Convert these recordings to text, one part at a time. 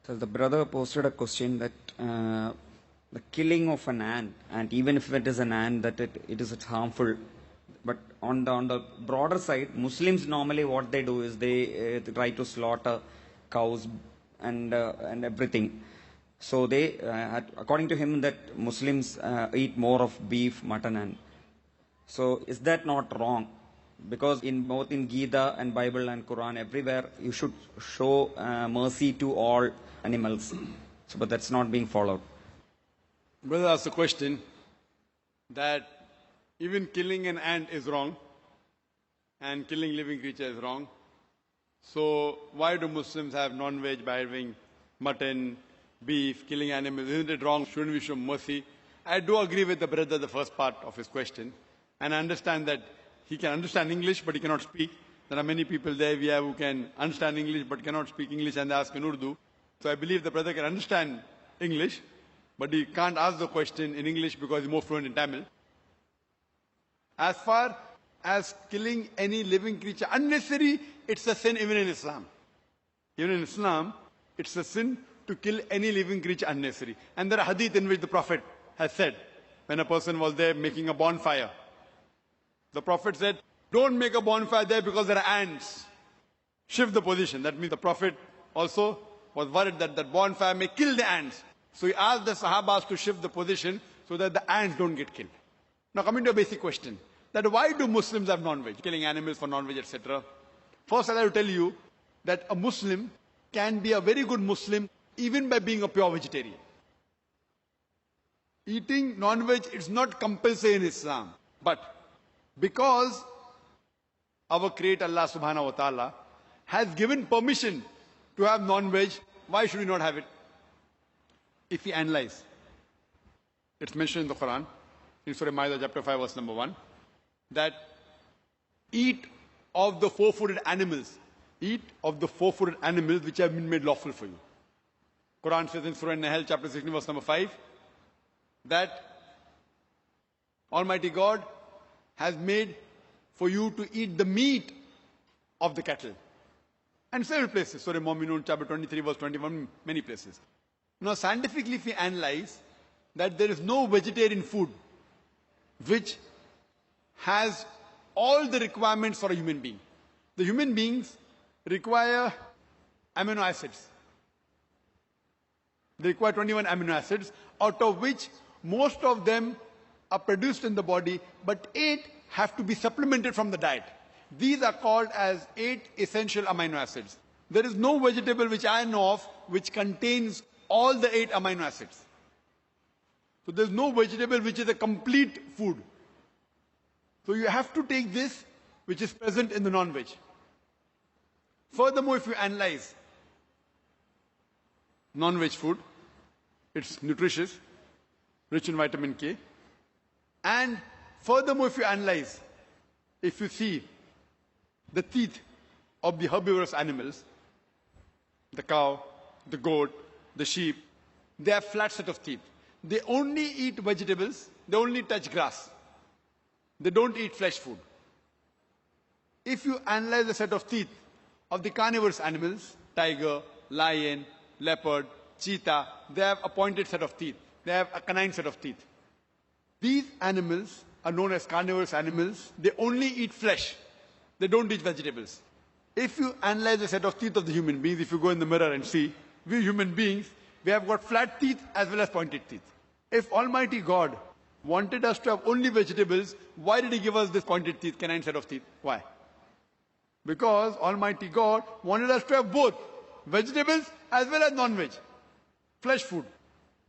So the brother posted a question that the killing of an ant, and even if it is an ant, that it is harmful. But on the broader side, Muslims normally what they do is they try to slaughter cows and everything. So they, according to him, that Muslims eat more of beef, mutton, and so is that not wrong? Because in both in Gita and Bible and Quran, everywhere you should show mercy to all animals. So, but that's not being followed. Brother asked the question that even killing an ant is wrong and killing living creature is wrong. So why do Muslims have non-veg by having mutton, beef, killing animals? Isn't it wrong? Shouldn't we show mercy? I do agree with the brother, the first part of his question. And I understand that he can understand English, but he cannot speak. There are many people there we have who can understand English, but cannot speak English, and they ask in Urdu. So I believe the brother can understand English, but he can't ask the question in English because he's more fluent in Tamil. As far as killing any living creature unnecessary, it's a sin even in Islam. Even in Islam, it's a sin to kill any living creature unnecessary. And there are hadith in which the Prophet has said, when a person was there making a bonfire, the Prophet said, don't make a bonfire there because there are ants. Shift the position. That means the Prophet also was worried that that bonfire may kill the ants. So he asked the Sahabas to shift the position so that the ants don't get killed. Now coming to a basic question, that why do Muslims have non-veg, killing animals for non-veg, etc. First, I will tell you that a Muslim can be a very good Muslim even by being a pure vegetarian. Eating non-veg is not compulsory in Islam, but because our Creator Allah subhanahu wa ta'ala has given permission to have non-veg, why should we not have it? If we analyze, it's mentioned in the Quran, in Surah Ma'idah chapter 5 verse number 1, that eat of the four-footed animals, eat of the four-footed animals which have been made lawful for you. Quran says in Surah Nahl chapter 16 verse number 5, that Almighty God has made for you to eat the meat of the cattle. And several places, Surah Mu'minun chapter 23 verse 21, many places. Now scientifically if we analyze that there is no vegetarian food which has all the requirements for a human being. The human beings require amino acids. They require 21 amino acids, out of which most of them are produced in the body, but 8 have to be supplemented from the diet. These are called as 8 essential amino acids. There is no vegetable which I know of which contains all the 8 amino acids. So there is no vegetable which is a complete food. So you have to take this which is present in the non-veg. Furthermore, if you analyze non-veg food, it's nutritious, rich in vitamin K. And furthermore, if you analyze, if you see the teeth of the herbivorous animals, the cow, the goat, the sheep, they have flat set of teeth. They only eat vegetables, they only touch grass. They don't eat flesh food. If you analyze the set of teeth of the carnivorous animals, tiger, lion, leopard, cheetah, they have a pointed set of teeth. They have a canine set of teeth. These animals are known as carnivorous animals. They only eat flesh. They don't eat vegetables. If you analyze the set of teeth of the human beings, if you go in the mirror and see, we human beings, we have got flat teeth as well as pointed teeth. If Almighty God wanted us to have only vegetables, why did He give us this pointed teeth, canine set of teeth? Why? Because Almighty God wanted us to have both vegetables as well as non-veg, flesh food.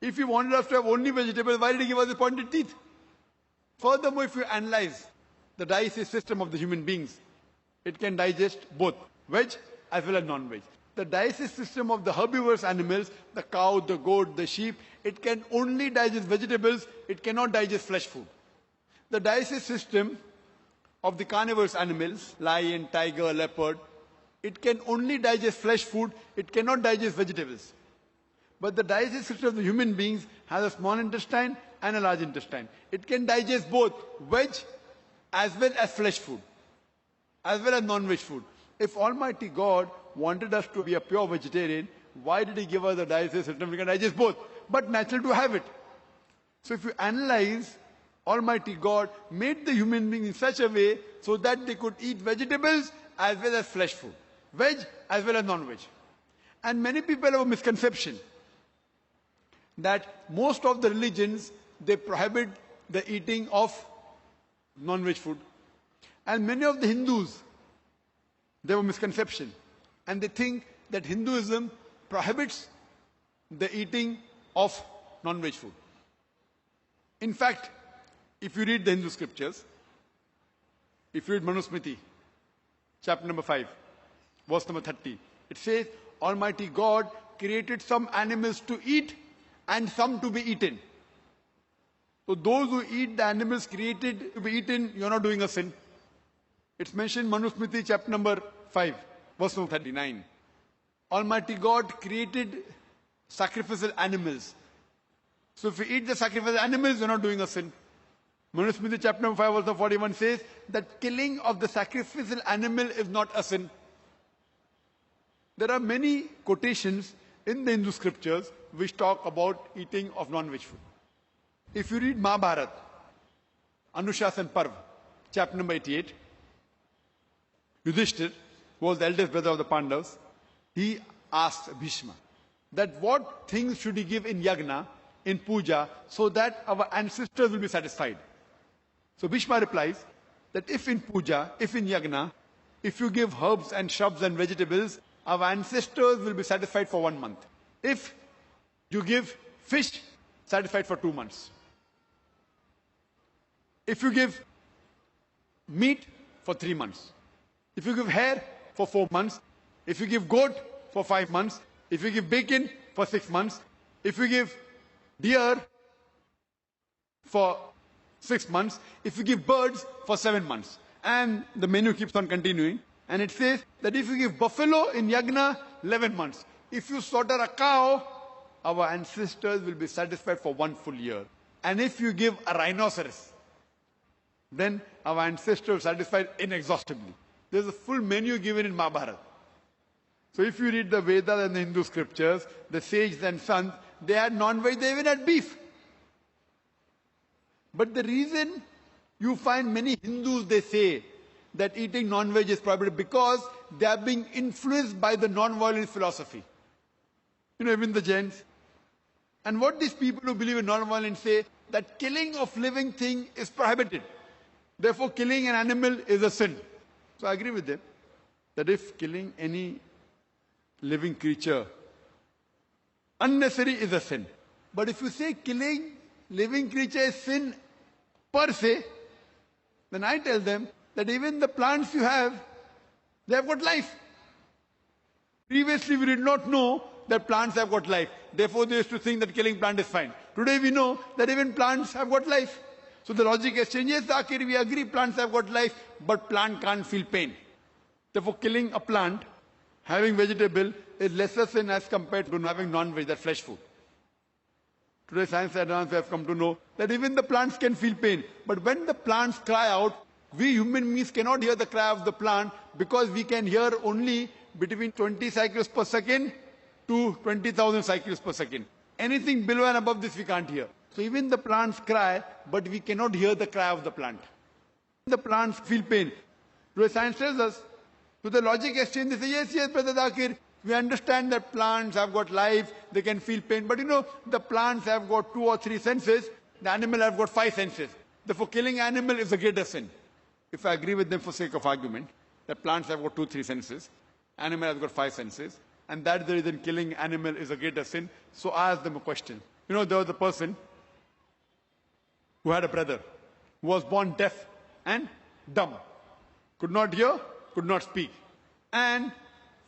If He wanted us to have only vegetables, why did He give us the pointed teeth? Furthermore, if you analyze the digestive system of the human beings, it can digest both veg as well as non-veg. The digestive system of the herbivorous animals, the cow, the goat, the sheep, it can only digest vegetables, it cannot digest flesh food. The digestive system of the carnivorous animals, lion, tiger, leopard, it can only digest flesh food, it cannot digest vegetables. But the digestive system of the human beings has a small intestine and a large intestine. It can digest both veg as well as flesh food, as well as non-veg food. If Almighty God wanted us to be a pure vegetarian, why did he give us the digest system? We can digest both, but natural to have it. So if you analyze, Almighty God made the human being in such a way so that they could eat vegetables as well as flesh food, veg as well as non-veg. And many people have a misconception that most of the religions, they prohibit the eating of non-veg food. And many of the Hindus, they have a misconception. And they think that Hinduism prohibits the eating of non-veg food. In fact, if you read the Hindu scriptures, if you read Manusmriti, chapter number 5, verse number 30, it says, Almighty God created some animals to eat and some to be eaten. So those who eat the animals created to be eaten, you're not doing a sin. It's mentioned in Manusmriti, chapter number 5, verse number 39. Almighty God created sacrificial animals. So if you eat the sacrificial animals, you're not doing a sin. Manusmriti chapter number 5 verse 41 says that killing of the sacrificial animal is not a sin. There are many quotations in the Hindu scriptures which talk about eating of non-veg food. If you read Mahabharata, Anushasan Parv, chapter number 88, Yudhishthir, who was the eldest brother of the Pandavas, he asked Bhishma that what things should he give in yagna, in puja, so that our ancestors will be satisfied. So Bhishma replies that if in puja, if in yagna, if you give herbs and shrubs and vegetables, our ancestors will be satisfied for 1 month. If you give fish, satisfied for 2 months. If you give meat, for 3 months. If you give hair, for 4 months. If you give goat, for 5 months. If you give bacon, for 6 months. If you give deer, for 6 months. If you give birds, for 7 months. And the menu keeps on continuing. And it says that if you give buffalo in yagna, 11 months. If you slaughter a cow, our ancestors will be satisfied for 1 full year. And if you give a rhinoceros, then our ancestors are satisfied inexhaustibly. There's a full menu given in Mahabharata. So if you read the Vedas and the Hindu scriptures, the sages and sons, they had non-veg, they even had beef. But the reason you find many Hindus, they say that eating non-veg is prohibited because they are being influenced by the non-violent philosophy. You know, even the Jains. And what these people who believe in non-violence say, that killing of living thing is prohibited. Therefore, killing an animal is a sin. So I agree with them that if killing any living creature unnecessary is a sin. But if you say killing living creature is sin per se, then I tell them that even the plants you have, they have got life. Previously we did not know that plants have got life. Therefore they used to think that killing plant is fine. Today we know that even plants have got life. So the logic has changed. Yes, Zakir, we agree plants have got life, but plant can't feel pain. Therefore killing a plant, having vegetable, is lesser sin as compared to having non-veg, that flesh food. Today science advance have come to know that even the plants can feel pain. But when the plants cry out, we human beings cannot hear the cry of the plant because we can hear only between 20 cycles per second to 20,000 cycles per second. Anything below and above this we can't hear. So even the plants cry, but we cannot hear the cry of the plant. The plants feel pain. Today science tells us, so the logic exchange, they say, yes, Brother Zakir, we understand that plants have got life, they can feel pain. But you know, the plants have got 2 or 3 senses, the animal have got 5 senses. Therefore killing animal is a greater sin. If I agree with them for sake of argument, that plants have got 2, 3 senses, animal has got 5 senses, and that's the reason killing animal is a greater sin. So I asked them a question. You know, there was a person who had a brother who was born deaf and dumb. Could not hear, could not speak. And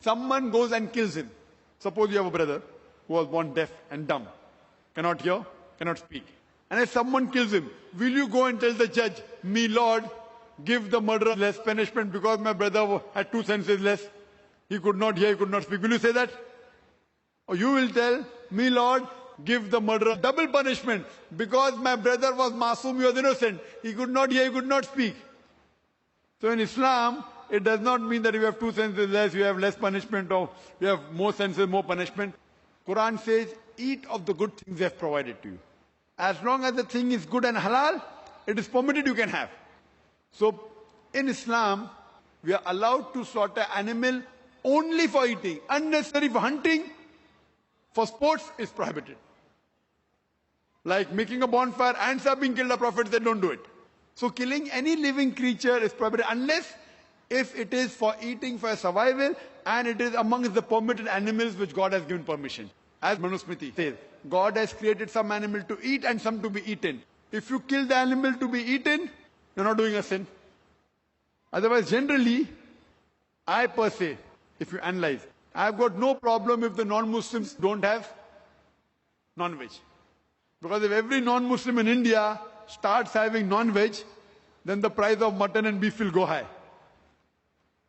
someone goes and kills him. Suppose you have a brother who was born deaf and dumb, cannot hear, cannot speak. And if someone kills him, will you go and tell the judge, me Lord, give the murderer less punishment because my brother had 2 senses less? He could not hear, he could not speak. Will you say that? Or you will tell, me Lord, give the murderer double punishment because my brother was masoom, he was innocent. He could not hear, he could not speak. So in Islam, it does not mean that if you have 2 senses less, you have less punishment, or you have more senses, more punishment. Quran says, eat of the good things they have provided to you. As long as the thing is good and halal, it is permitted, you can have. So, in Islam, we are allowed to slaughter animal only for eating. Unnecessary for hunting, for sports is prohibited. Like making a bonfire, ants are being killed, the Prophet said don't do it. So killing any living creature is prohibited unless if it is for eating, for survival, and it is amongst the permitted animals which God has given permission. As Manusmriti says, God has created some animal to eat and some to be eaten. If you kill the animal to be eaten, you're not doing a sin. Otherwise, generally, I per se, if you analyze, I've got no problem if the non-Muslims don't have non-veg. Because if every non-Muslim in India starts having non-veg, then the price of mutton and beef will go high.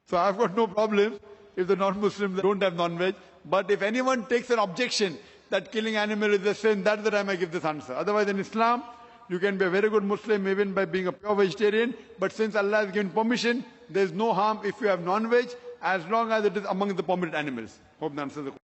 So I've got no problem if the non-Muslims don't have non-veg. But if anyone takes an objection that killing animal is a sin, that's the time I give this answer. Otherwise, in Islam, you can be a very good Muslim even by being a pure vegetarian. But since Allah has given permission, there is no harm if you have non-veg, as long as it is among the permitted animals. Hope that answers the question.